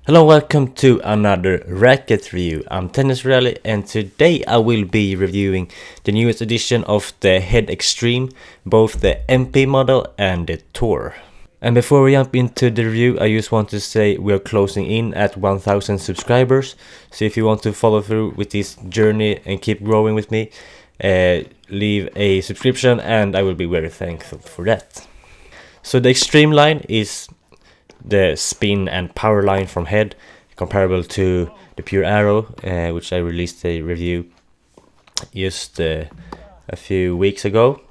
Hello, welcome to another Racquet review. I'm Tennisrally, and today I will be reviewing the newest edition of the Head Extreme, both the MP model and the Tour. And before we jump into the review, I just want to say we are closing in at 1000 subscribers. So if you want to follow through with this journey and keep growing with me, leave a subscription and I will be very thankful for that. So the Extreme line is the spin and power line from Head, comparable to the Pure Arrow, which I released a review just a few weeks ago.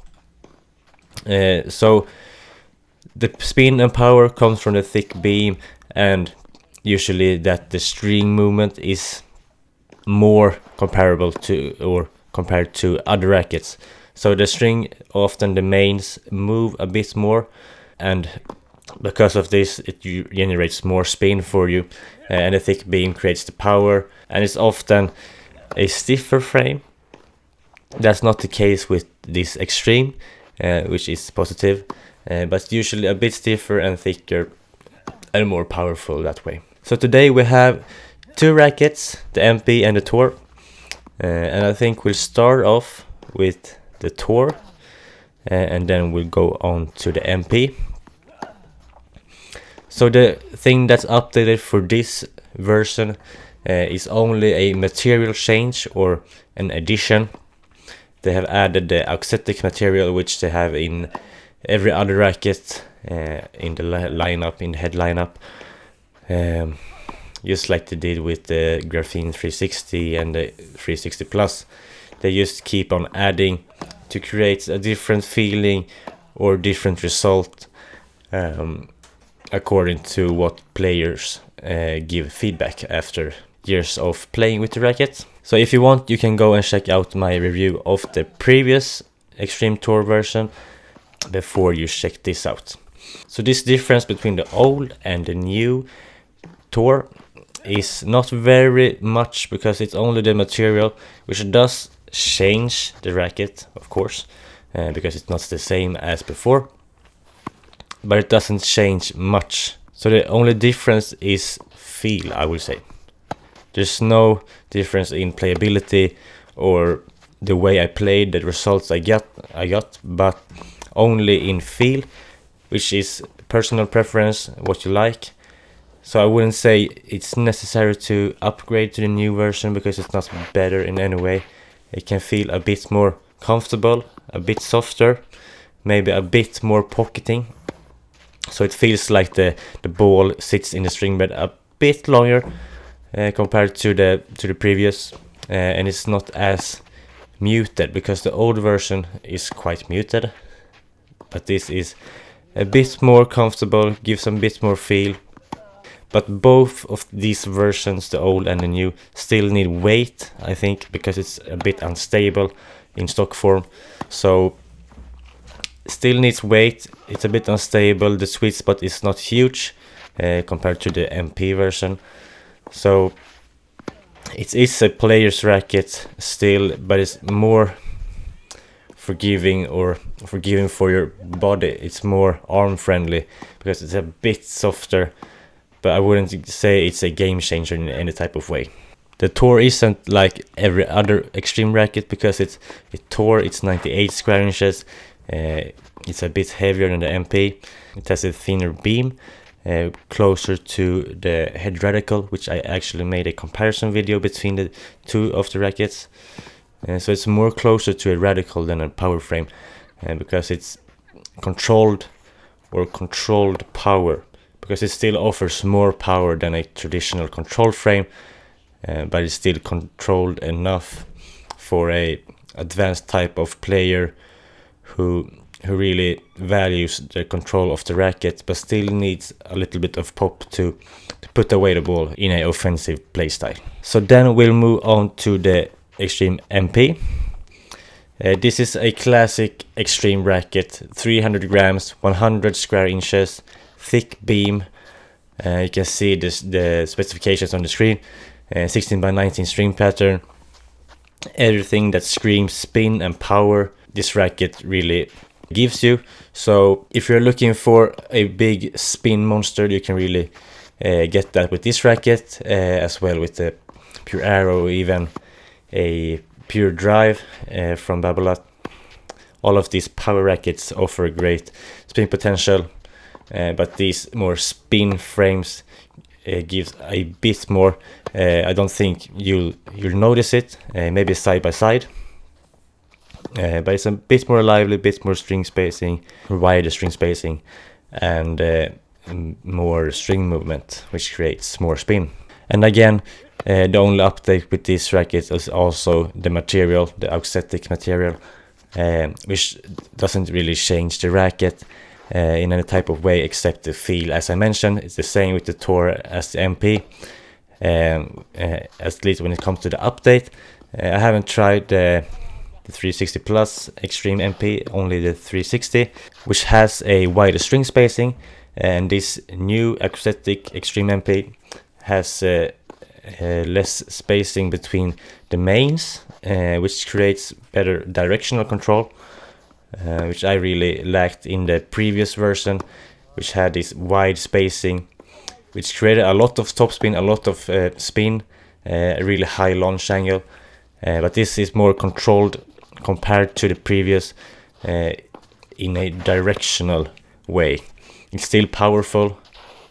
So the spin and power comes from the thick beam, and usually that the string movement is more comparable to or compared to other rackets. So the string, often the mains, move a bit more, and because of this it generates more spin for you, and the thick beam creates the power, and it's often a stiffer frame. That's not the case with this Extreme, which is positive, but usually a bit stiffer and thicker and more powerful that way. So today we have two rackets, the MP and the Tour, and I think we'll start off with the Tour, and then we'll go on to the MP. So the thing that's updated for this version is only a material change or an addition. They have added the Auxetic material, which they have in every other racket in the lineup, in the Head lineup, just like they did with the Graphene 360 and the 360 Plus. They just keep on adding to create a different feeling or different result, according to what players give feedback after years of playing with the racket. So if you want, you can go and check out my review of the previous Extreme Tour version before you check this out. So this difference between the old and the new Tour is not very much, because it's only the material, which does change the racket, of course, because it's not the same as before, but it doesn't change much. So the only difference is feel, I would say. There's no difference in playability or the way I played, the results I got, but only in feel, which is personal preference, what you like. So I wouldn't say it's necessary to upgrade to the new version, because it's not better in any way. It can feel a bit more comfortable, a bit softer, maybe a bit more pocketing. So it feels like the ball sits in the string bed a bit longer compared to the previous, and it's not as muted, because the old version is quite muted, but this is a bit more comfortable, gives a bit more feel. But both of these versions, the old and the new, still need weight, I think, because it's a bit unstable in stock form. So still needs weight, it's a bit unstable, the sweet spot is not huge compared to the MP version. So it is a player's racket still, but it's more forgiving for your body. It's more arm friendly, because it's a bit softer, but I wouldn't say it's a game changer in any type of way. The Tour isn't like every other Extreme racket, because it's 98 square inches. It's a bit heavier than the MP. It has a thinner beam, closer to the Head Radical, which I actually made a comparison video between the two of the rackets. So it's more closer to a Radical than a power frame, because it's controlled power, because it still offers more power than a traditional control frame, but it's still controlled enough for a advanced type of player who really values the control of the racket, but still needs a little bit of pop to put away the ball in an offensive playstyle. So then we'll move on to the Extreme MP. This is a classic Extreme racket, 300 grams, 100 square inches, thick beam. You can see the specifications on the screen. 16 by 19 string pattern. Everything that screams spin and power, this racket really gives you. So if you're looking for a big spin monster, you can really get that with this racket, as well with the Pure Arrow, even a Pure Drive from Babolat. All of these power rackets offer great spin potential, but these more spin frames gives a bit more. I don't think you'll notice it, maybe side by side, but it's a bit more lively, bit more string spacing, wider string spacing, and more string movement, which creates more spin. And again, the only update with this racket is also the material, the Auxetic material, which doesn't really change the racket in any type of way except the feel. As I mentioned, it's the same with the Tour as the MP, at least when it comes to the update. I haven't tried the 360 Plus Extreme MP, only the 360, which has a wider string spacing, and this new Auxetic Extreme MP has less spacing between the mains, which creates better directional control, which I really lacked in the previous version, which had this wide spacing, which created a lot of topspin, a lot of spin, a really high launch angle. But this is more controlled compared to the previous in a directional way. It's still powerful,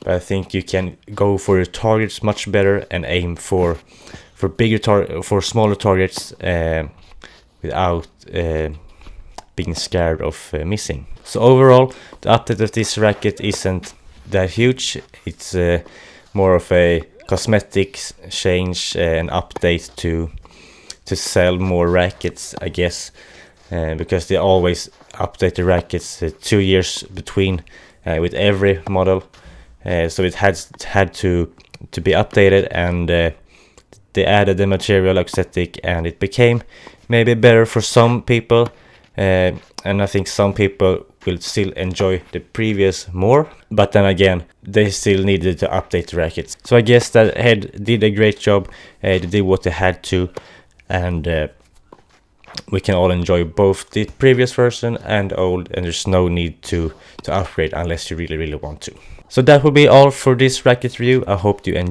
but I think you can go for your targets much better and aim for smaller targets without being scared of missing. So overall, the update of this racket isn't that huge. It's more of a cosmetic change and update to sell more rackets, I guess, because they always update the rackets 2 years between with every model. So it had to be updated, and they added the material Auxetic, and it became maybe better for some people, and I think some people will still enjoy the previous more, but then again they still needed to update the rackets. So I guess that Head did a great job. They did what they had to, and we can all enjoy both the previous version and old, and there's no need to upgrade unless you really want to. So that will be all for this racket review. I hope you enjoyed.